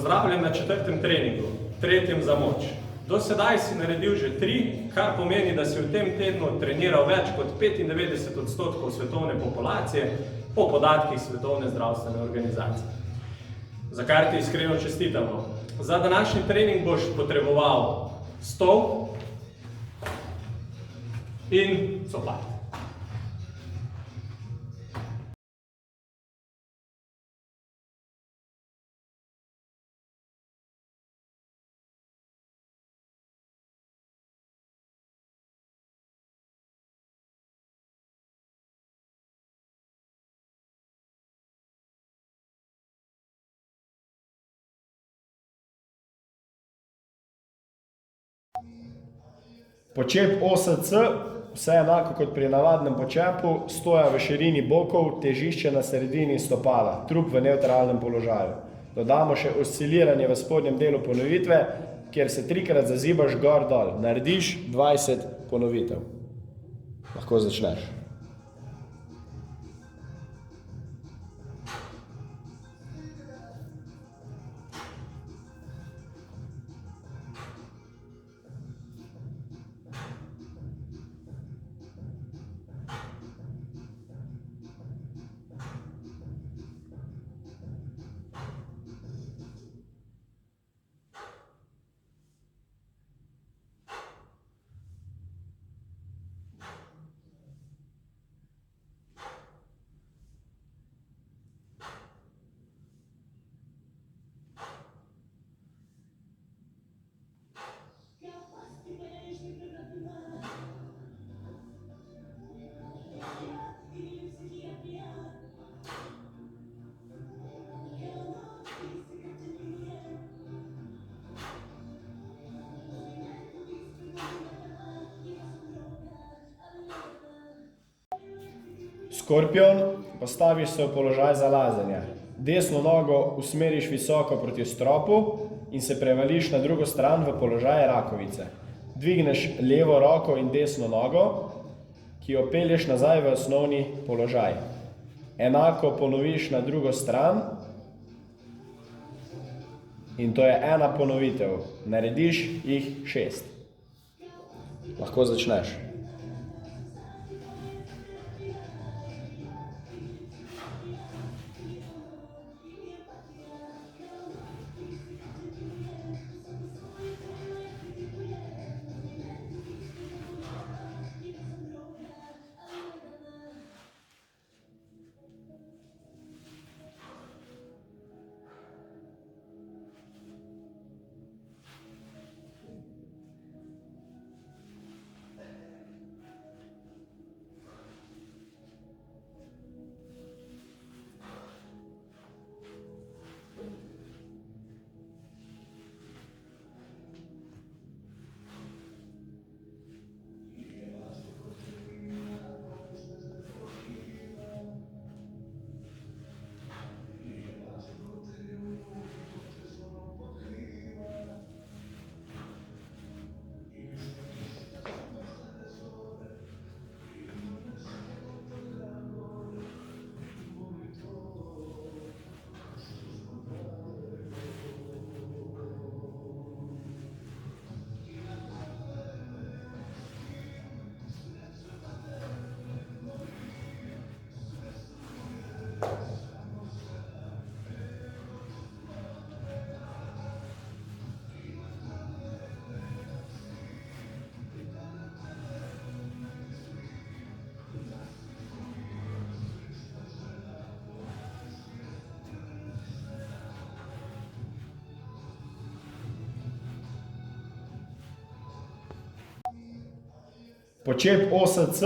Pozdravljen na 4. treningu, 3. za moč. Do sedaj si naredil že 3, kar pomeni, da si v tem tednu treniral več kot 95% svetovne populacije po podatkih Svetovne zdravstvene organizacije. Za kar ti iskreno čestitamo. Za današnji trening boš potreboval stol in copat. Počep OSC, vse enako kot pri navadnem počepu, stoja v širini bokov, težišče na sredini stopala, trup v nevtralnem položaju. Dodamo še osciliranje v spodnjem delu ponovitve, kjer se 3-krat zazibaš gor dol. Narediš 20 ponovitev. Lahko začneš. Skorpion, postaviš se v položaj za lazenje. Desno nogo usmeriš visoko proti stropu in se prevališ na drugo stran v položaj rakovice. Dvigneš levo roko in desno nogo, ki jo pelješ nazaj v osnovni položaj. Enako ponoviš na drugo stran in to je 1 ponovitev. Narediš jih 6. Lahko začneš. Počep OSC,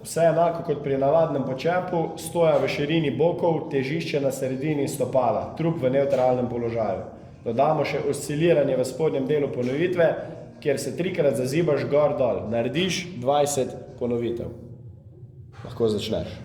vse enako kot pri navadnem počepu, stoja v širini bokov, težišče na sredini stopala, trup v nevtralnem položaju. Dodamo še osciliranje v spodnjem delu ponovitve, kjer se 3-krat zazibaš gor dol. Narediš 20 ponovitev. Lahko začneš.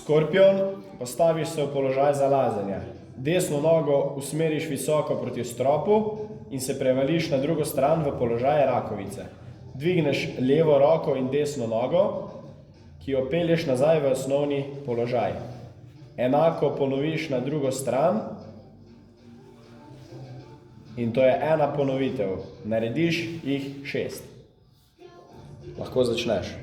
Skorpion, postaviš se v položaj za lazenje. Desno nogo usmeriš visoko proti stropu in se prevališ na drugo stran v položaj rakovice. Dvigneš levo roko in desno nogo, ki jo pelješ nazaj v osnovni položaj. Enako ponoviš na drugo stran in to je ena ponovitev. Narediš jih 6. Lahko začneš.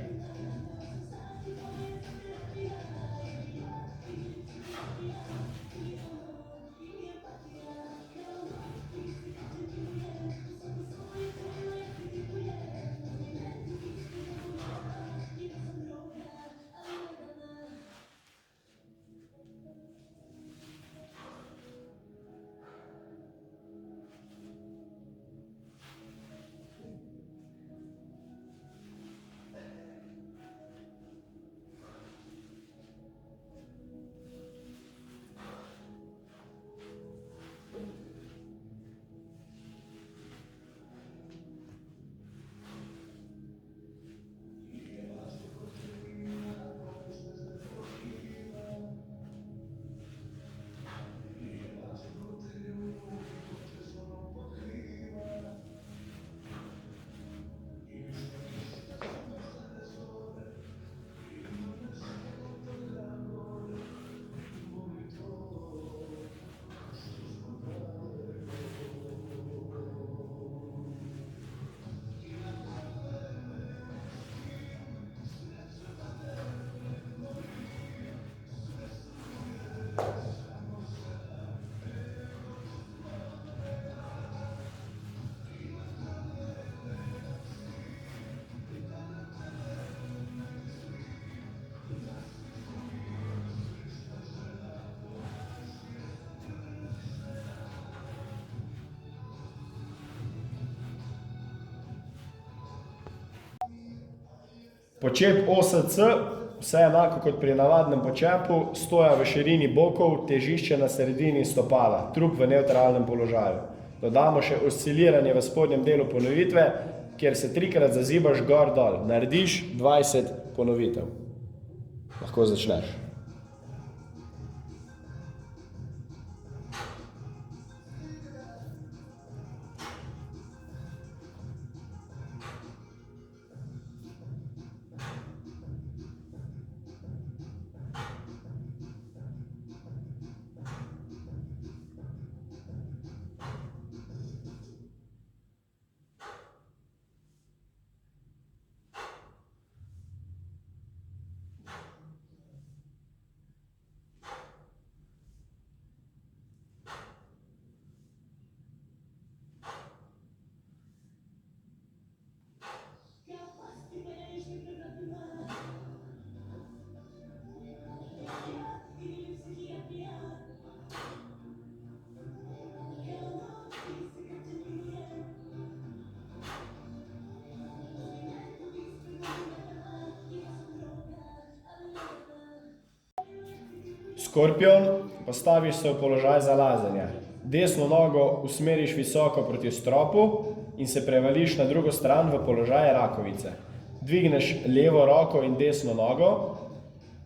Počep OSC, vse enako kot pri navadnem počepu, stoja v širini bokov, težišče na sredini stopala, trup v nevtralnem položaju. Dodamo še osciliranje v spodnjem delu ponovitve, kjer se 3-krat zazibaš gor dol. Narediš 20 ponovitev. Lahko začneš. Skorpion, postaviš se v položaj za lazenje. Desno nogo usmeriš visoko proti stropu in se prevališ na drugo stran v položaj rakovice. Dvigneš levo roko in desno nogo,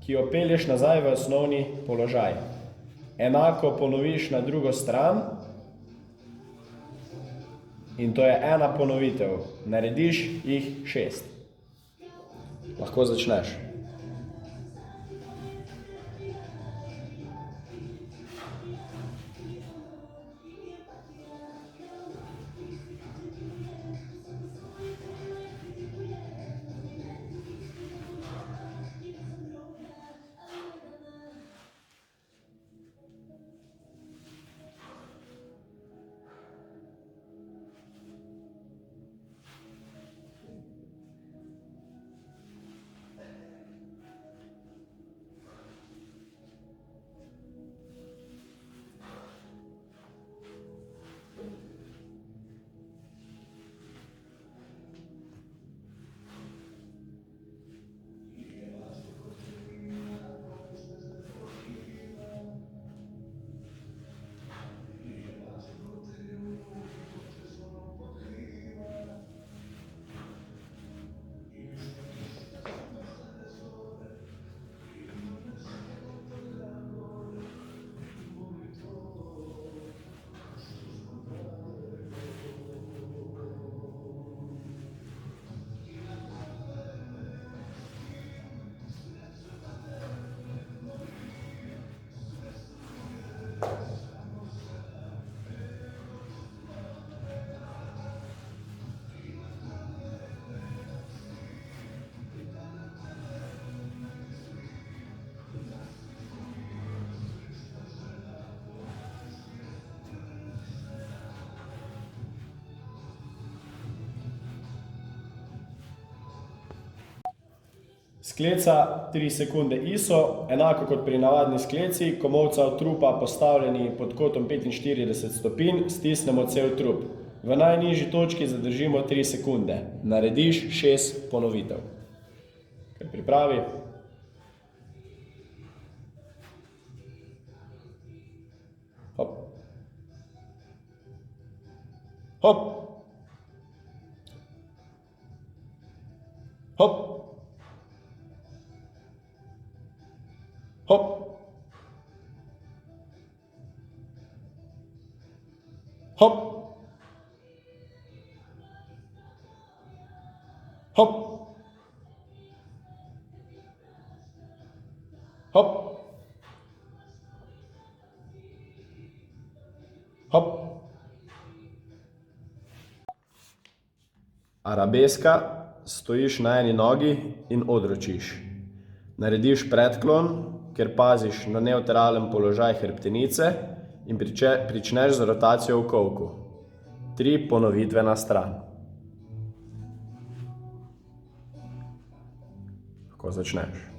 ki jo pelješ nazaj v osnovni položaj. Enako ponoviš na drugo stran in to je ena ponovitev. Narediš jih 6. Lahko začneš. Skleca 3 sekunde ISO, enako kot pri navadni skleci, komolca od trupa postavljeni pod kotom 45 stopinj, stisnemo cel trup. V najnižji točki zadržimo 3 sekunde. Narediš 6 ponovitev. Kar pripravi. Hop. Hop. Hop. Hop. Hop. Hop. Hop. Hop. Arabeska, stojiš na eni nogi in odročiš. Narediš predklon, ker paziš na nevtralen položaj hrbtenice in pričneš z rotacijo v kolku. 3 ponovitve na stran. Lahko začneš.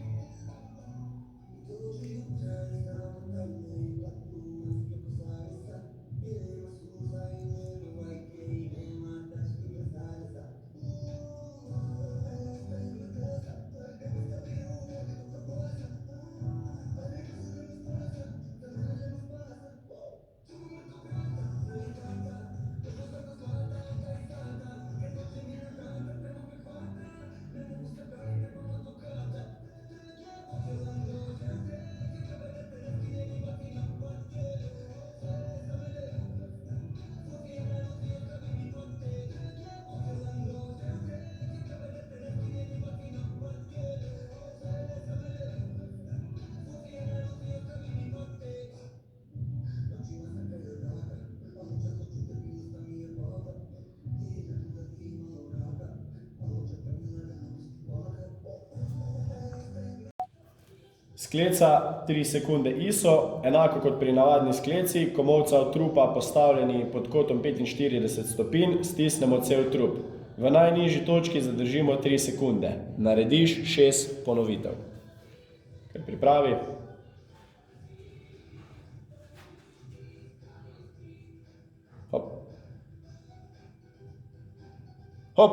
Skleca 3 sekunde ISO, enako kot pri navadni skleci, komolca od trupa postavljeni pod kotom 45 stopinj, stisnemo cel trup. V najnižji točki zadržimo 3 sekunde. Narediš 6 ponovitev. Kar pripravi. Hop. Hop.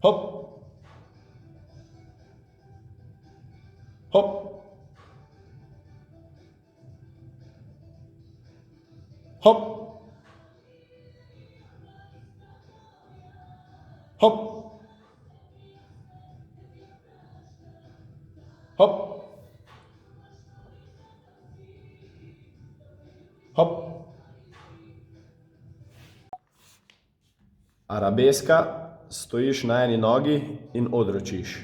Hop. Hop. Hop. Hop. Hop. Hop. Arabeska, stojiš na eni nogi in odročiš.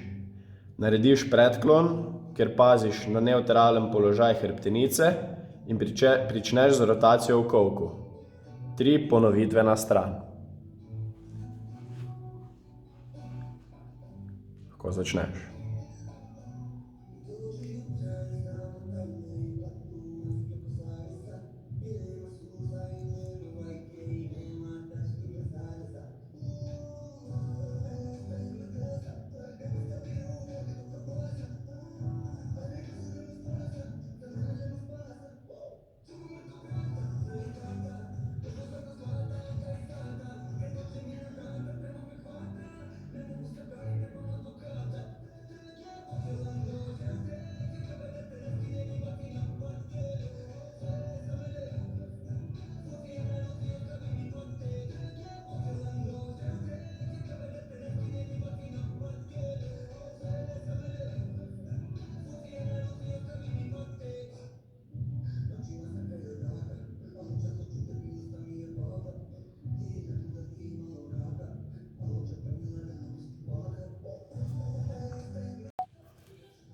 Narediš predklon, ker paziš na nevtralen položaj hrbtenice in pričneš z rotacijo v kolku. 3 ponovitve na stran. Lahko začneš.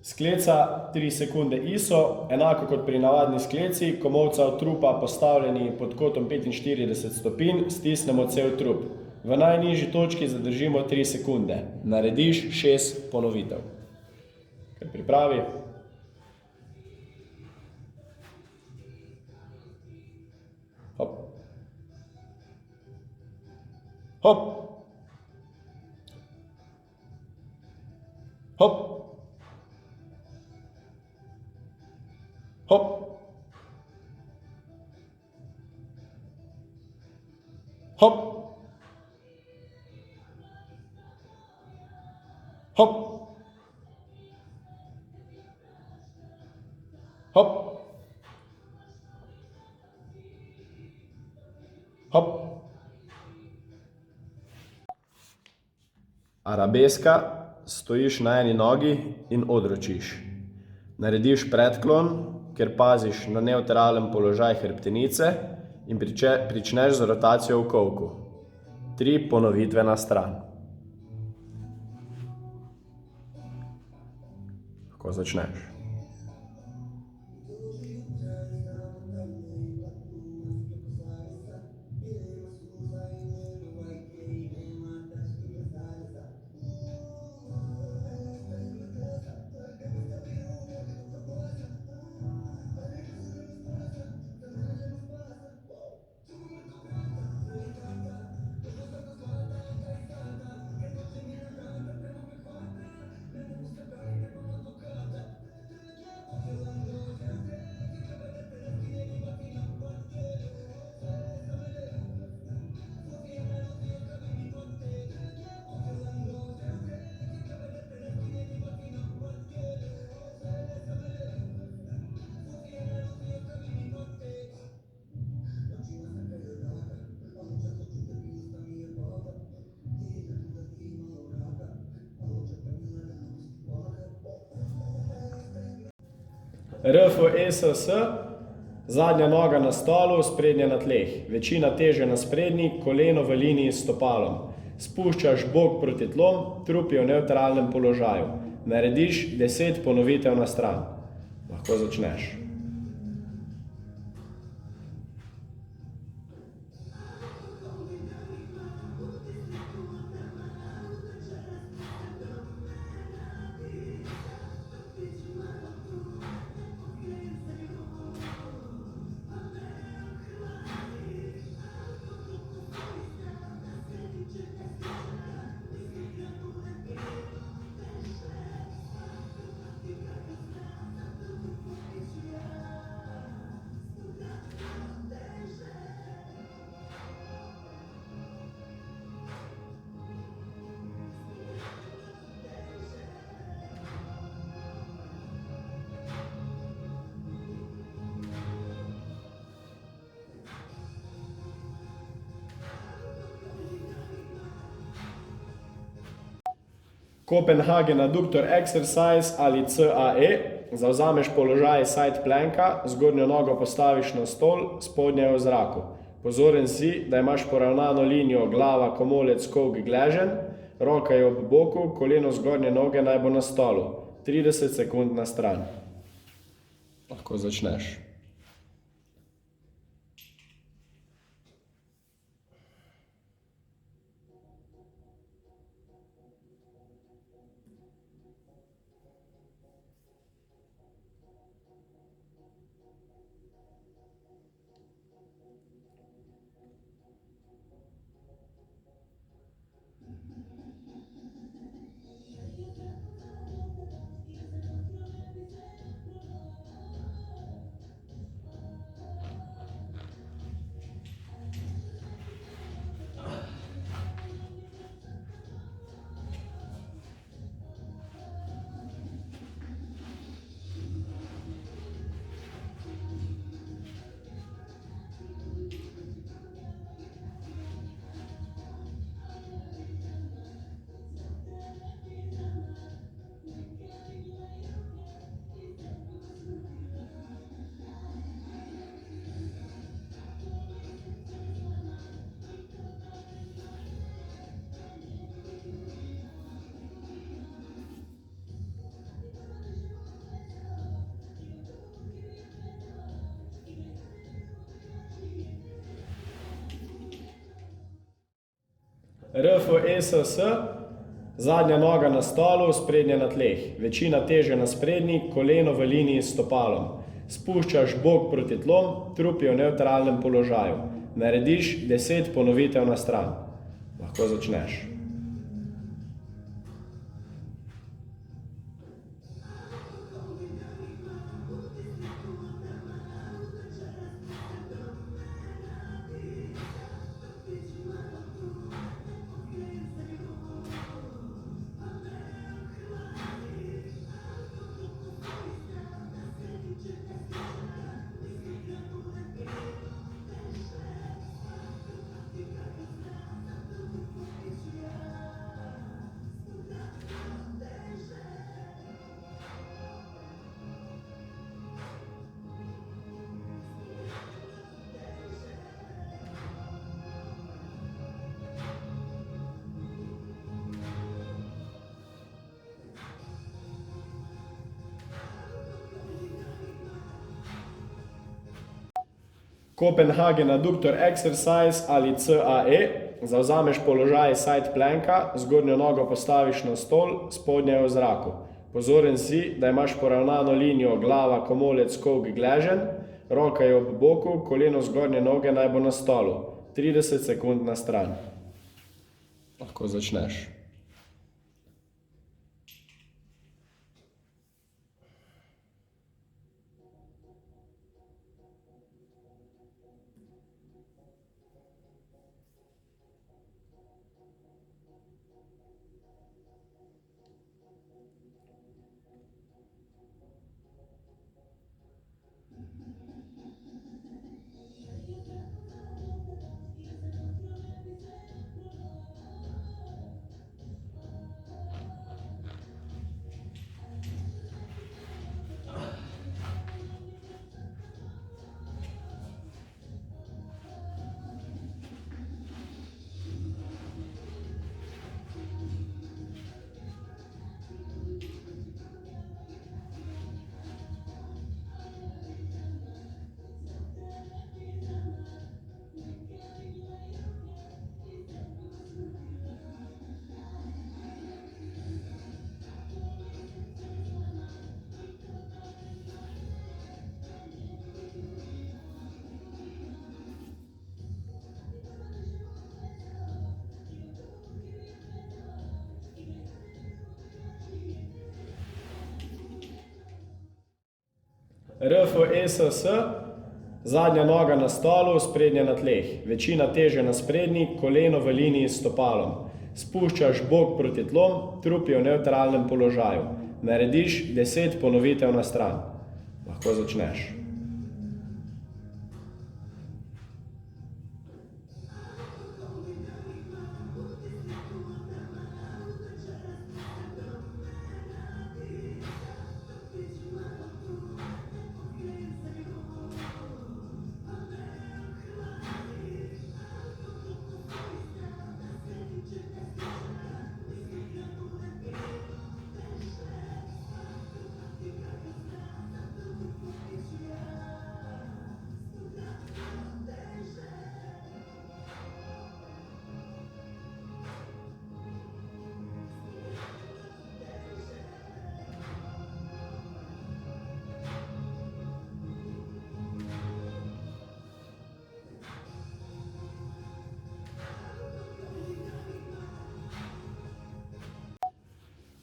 Skleca 3 sekunde ISO, enako kot pri navadni skleci, komolca od trupa postavljeni pod kotom 45 stopinj, stisnemo cel trup. V najnižji točki zadržimo 3 sekunde. Narediš 6 ponovitev. Kar pripravi. Hop. Hop. Hop. Hop. Hop. Hop. Hop. Hop. Arabeska, stojiš na eni nogi in odročiš. Narediš predklon, ker paziš na nevtralen položaj hrbtenice in pričneš z rotacijo v kolku. 3 ponovitve na stran. Lahko začneš. RFESS, zadnja noga na stolu, sprednja na tleh. Večina teže na sprednji, koleno v liniji s stopalom. Spuščaš bok proti tlom, trup je v nevtralnem položaju. Narediš 10 ponovitev na stran. Lahko začneš. Copenhagen Adductor Exercise ali CAE. Zavzameš položaj side planka, zgornjo nogo postaviš na stol, spodnja je v zraku. Pozoren si, da imaš poravnano linijo glava, komolec, kolk, gleženj, roka je ob boku, koleno zgornje noge naj bo na stolu. 30 sekund na stran. Lahko začneš. RFESS, zadnja noga na stolu, sprednja na tleh. Večina teže na sprednji, koleno v liniji s stopalom. Spuščaš bok proti tlom, trup je v nevtralnem položaju. Narediš 10 ponovitev na stran. Lahko začneš. Copenhagen Adductor Exercise ali CAE. Zavzameš položaj side planka, zgornjo nogo postaviš na stol, spodnja je v zraku. Pozoren si, da imaš poravnano linijo glava, komolec, kolk, gleženj, roka je ob boku, koleno zgornje noge naj bo na stolu. 30 sekund na stran. Lahko začneš. RFESS, zadnja noga na stolu, sprednja na tleh. Večina teže na sprednji, koleno v liniji s stopalom. Spuščaš bok proti tlom, trup je v nevtralnem položaju. Narediš 10 ponovitev na stran. Lahko začneš.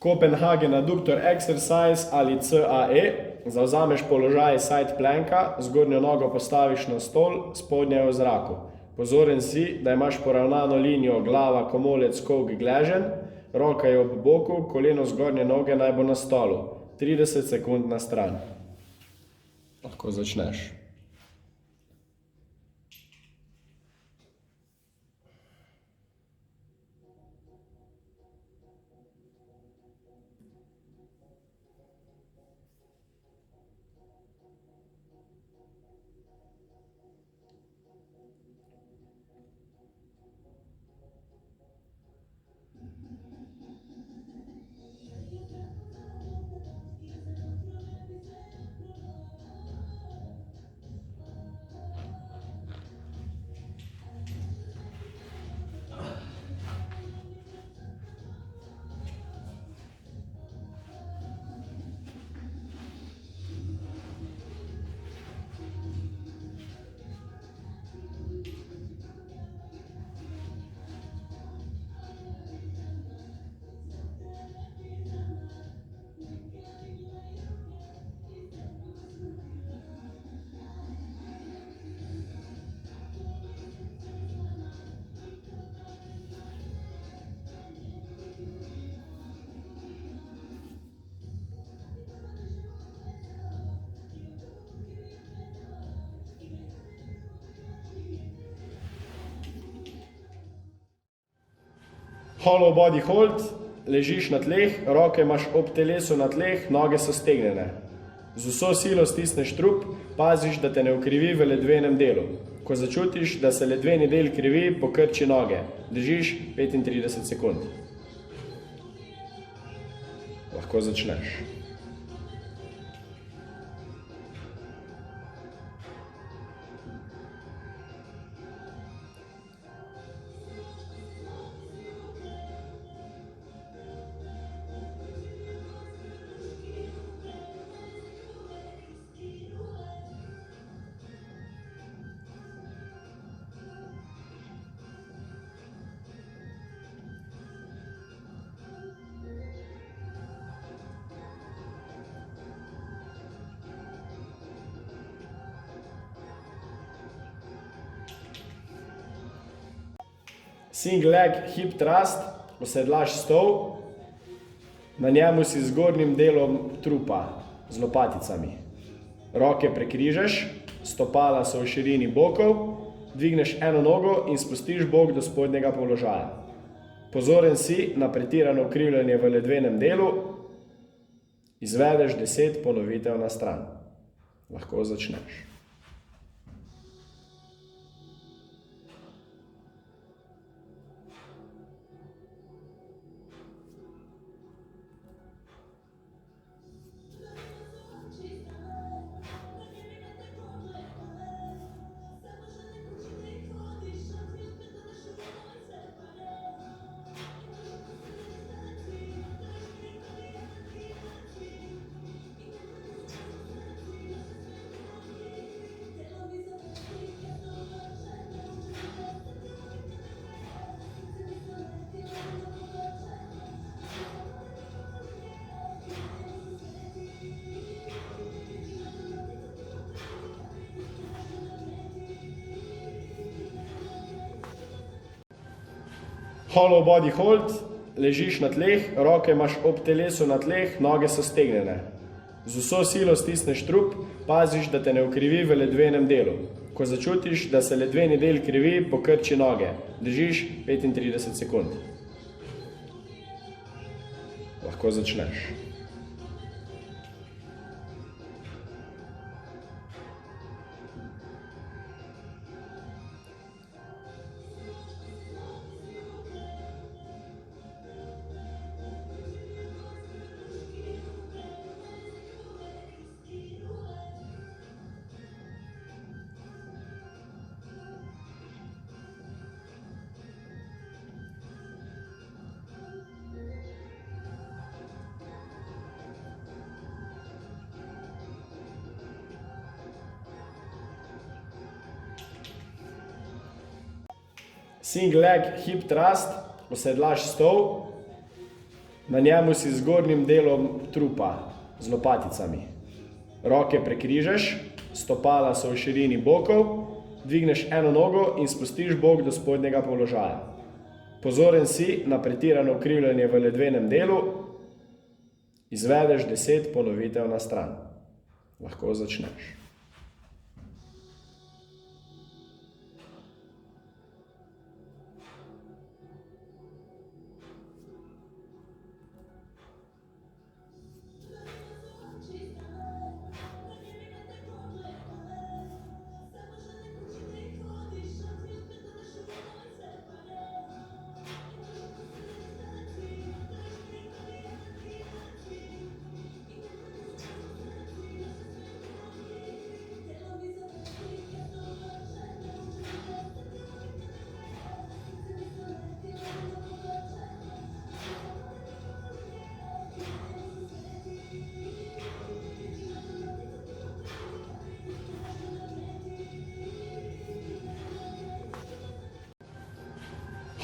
Copenhagen Adductor Exercise ali CAE. Zavzameš položaj side planka, zgornjo nogo postaviš na stol, spodnja je v zraku. Pozoren si, da imaš poravnano linijo glava, komolec, kolk, gleženj, roka je ob boku, koleno zgornje noge naj bo na stolu. 30 sekund na stran. Lahko začneš. Hollow body hold, ležiš na tleh, roke imaš ob telesu na tleh, noge so stegnjene. Z vso silo stisneš trup, paziš, da te ne ukrivi v ledvenem delu. Ko začutiš, da se ledveni del krivi, pokrči noge. Držiš 35 sekund. Lahko začneš. Single leg hip thrust, osedlaš stol, na njemu si z zgornjim delom trupa, z lopaticami. Roke prekrižaš, stopala so v širini bokov, dvigneš eno nogo in spustiš bok do spodnjega položaja. Pozoren si na pretirano ukrivljanje v ledvenem delu, izvedeš 10 ponovitev na stran. Lahko začneš. Hollow body hold, ležiš na tleh, roke imaš ob telesu na tleh, noge so stegnjene. Z vso silo stisneš trup, paziš, da te ne ukrivi v ledvenem delu. Ko začutiš, da se ledveni del krivi, pokrči noge. Držiš 35 sekund. Lahko začneš. Single leg hip thrust, osedlaš stol, na njemu si z zgornjim delom trupa, z lopaticami. Roke prekrižaš, stopala so v širini bokov, dvigneš eno nogo in spustiš bok do spodnjega položaja. Pozoren si na pretirano ukrivljanje v ledvenem delu, izvedeš 10 ponovitev na stran. Lahko začneš.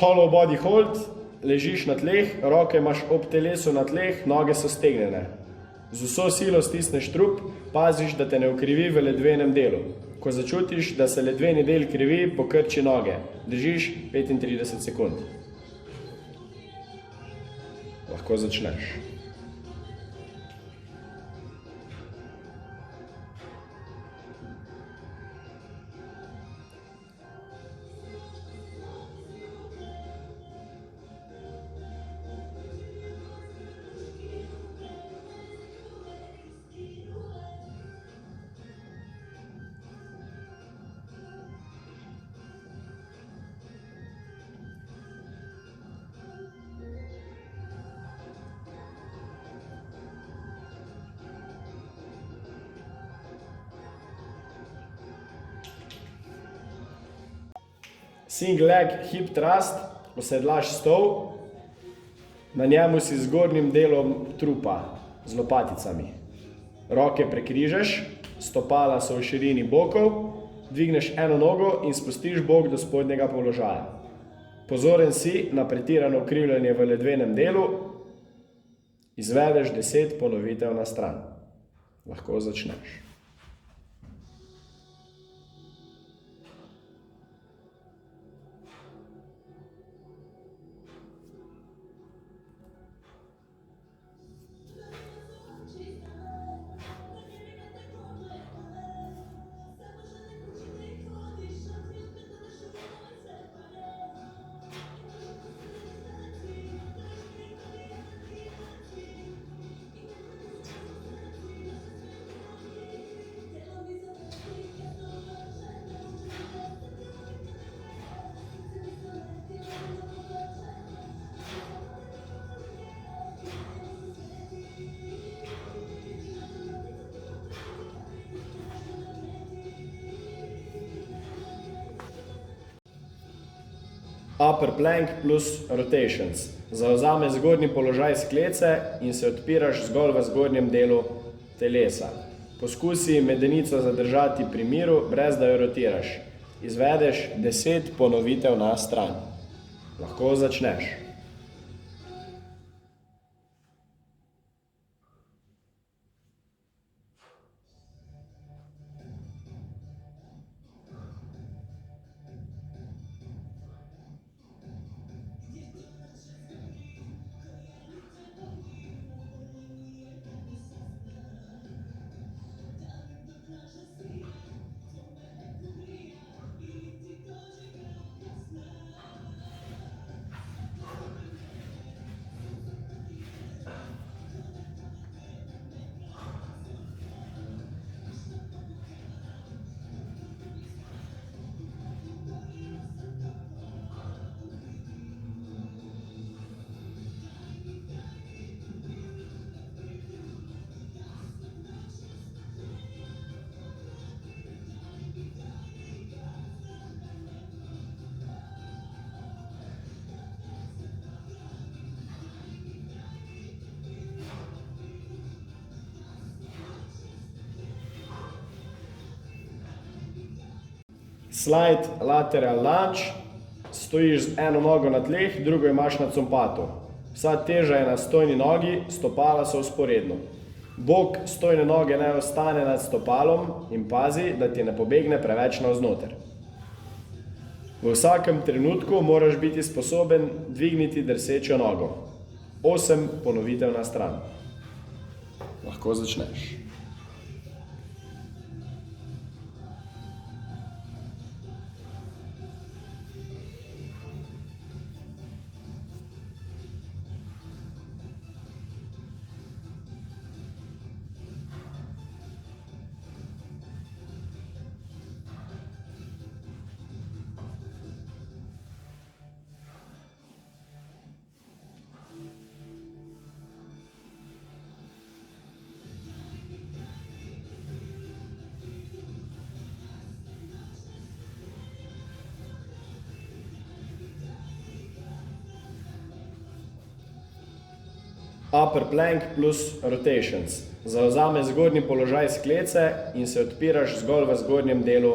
Hollow body hold, ležiš na tleh, roke imaš ob telesu na tleh, noge so stegnjene. Z vso silo stisneš trup, paziš, da te ne ukrivi v ledvenem delu. Ko začutiš, da se ledveni del krivi, pokrči noge. Držiš 35 sekund. Lahko začneš. Single leg hip thrust, osedlaš stol, na njemu si z zgornjim delom trupa, z lopaticami. Roke prekrižaš, stopala so v širini bokov, dvigneš eno nogo in spustiš bok do spodnjega položaja. Pozoren si na pretirano ukrivljanje v ledvenem delu, izvedeš 10 ponovitev na stran. Lahko začneš. Upper plank plus rotations. Zavzameš zgornji položaj sklece in se odpiraš zgolj v zgornjem delu telesa. Poskusi medenico zadržati pri miru, brez da jo rotiraš. Izvedeš 10 ponovitev na stran. Lahko začneš. Slide lateral lunge, stojiš z eno nogo na tleh, drugo imaš na compatu. Vsa teža je na stojni nogi, stopala so vzporedno. Bok stojne noge naj ostane nad stopalom in pazi, da ti ne pobegne preveč navznoter. V vsakem trenutku moraš biti sposoben dvigniti drsečo nogo. 8 ponovitev na stran. Lahko začneš. Upper plank plus rotations. Zavzameš zgornji položaj sklece in se odpiraš zgolj v zgornjem delu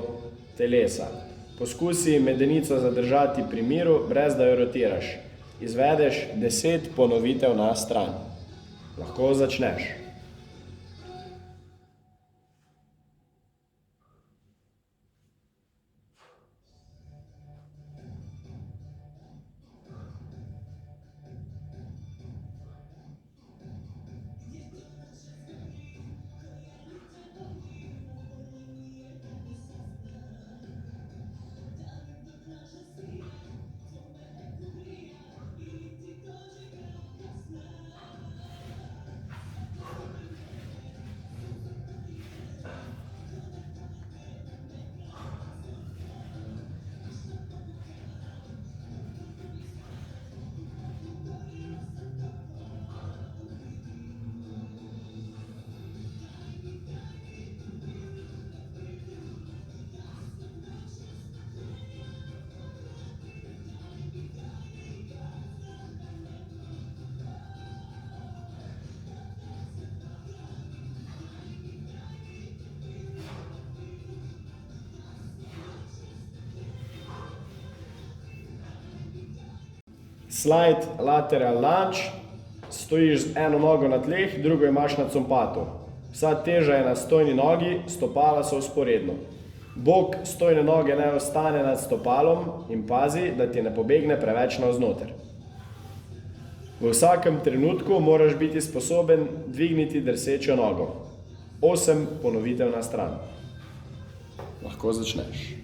telesa. Poskusi medenico zadržati pri miru, brez da jo rotiraš. Izvedeš 10 ponovitev na stran. Lahko začneš. Slide lateral lunge, stojiš z eno nogo na tleh, drugo imaš na compatu. Vsa teža je na stojni nogi, stopala so vzporedno. Bok stojne noge naj ostane nad stopalom in pazi, da ti ne pobegne preveč navznoter. V vsakem trenutku moraš biti sposoben dvigniti drsečo nogo. 8 ponovitev na stran. Lahko začneš.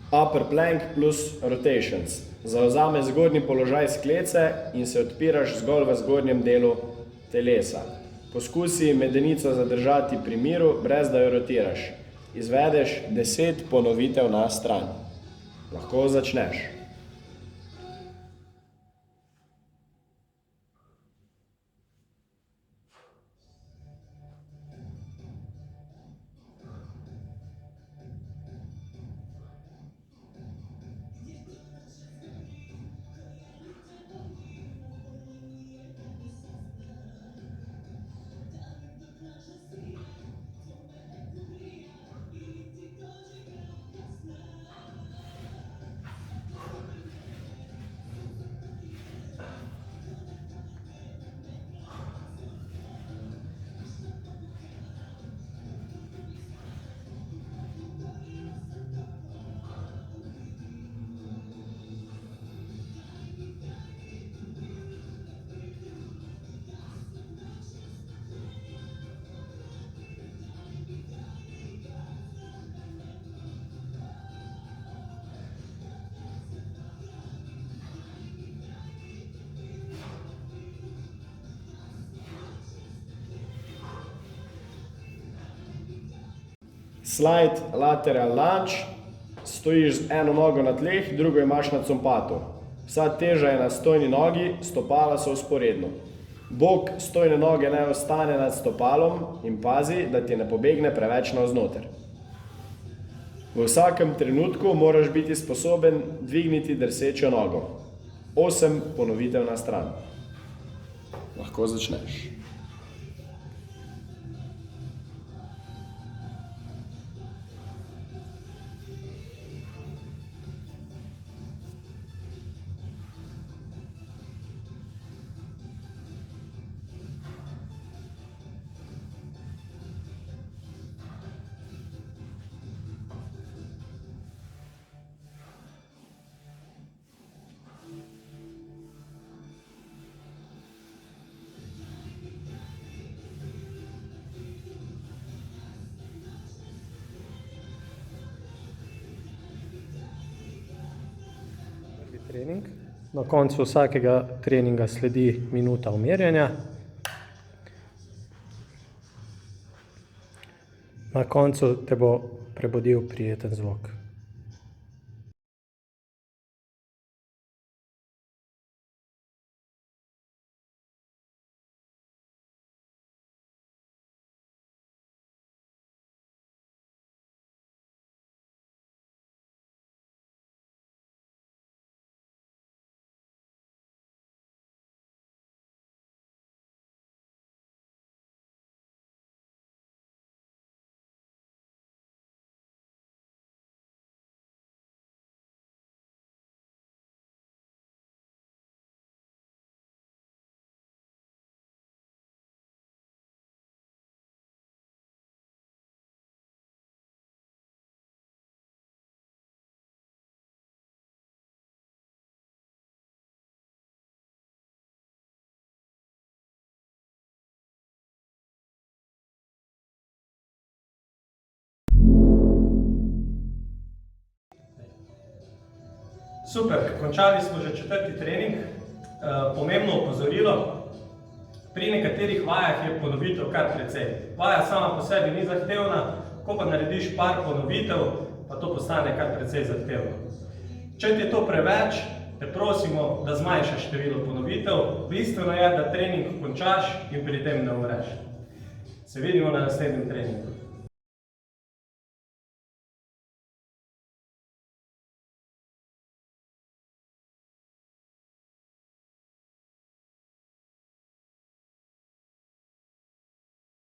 Upper plank plus rotations. Zavzameš zgornji položaj sklece in se odpiraš zgolj v zgornjem delu telesa. Poskusi medenico zadržati pri miru, brez da jo rotiraš. Izvedeš 10 ponovitev na stran. Lahko začneš. Slide lateral lunge, stojiš z eno nogo na tleh, drugo imaš na compatu. Vsa teža je na stojni nogi, stopala so vzporedno. Bok stojne noge naj ostane nad stopalom in pazi, da ti ne pobegne preveč navznoter. V vsakem trenutku moraš biti sposoben dvigniti drsečo nogo. 8 ponovitev na stran. Lahko začneš. Trening. Na koncu vsakega treninga sledi minuta umirjanja. Na koncu te bo prebudil prijeten zvok. Super, končali smo že 4. trening. Pomembno opozorilo, pri nekaterih vajah je ponovitev kar precej. Vaja sama po sebi ni zahtevna, ko pa narediš par ponovitev, pa to postane kar precej zahtevno. Če ti je to preveč, te prosimo, da zmanjšaš število ponovitev. Bistveno je, da trening končaš in pri tem ne umreš. Se vidimo na naslednjem treningu.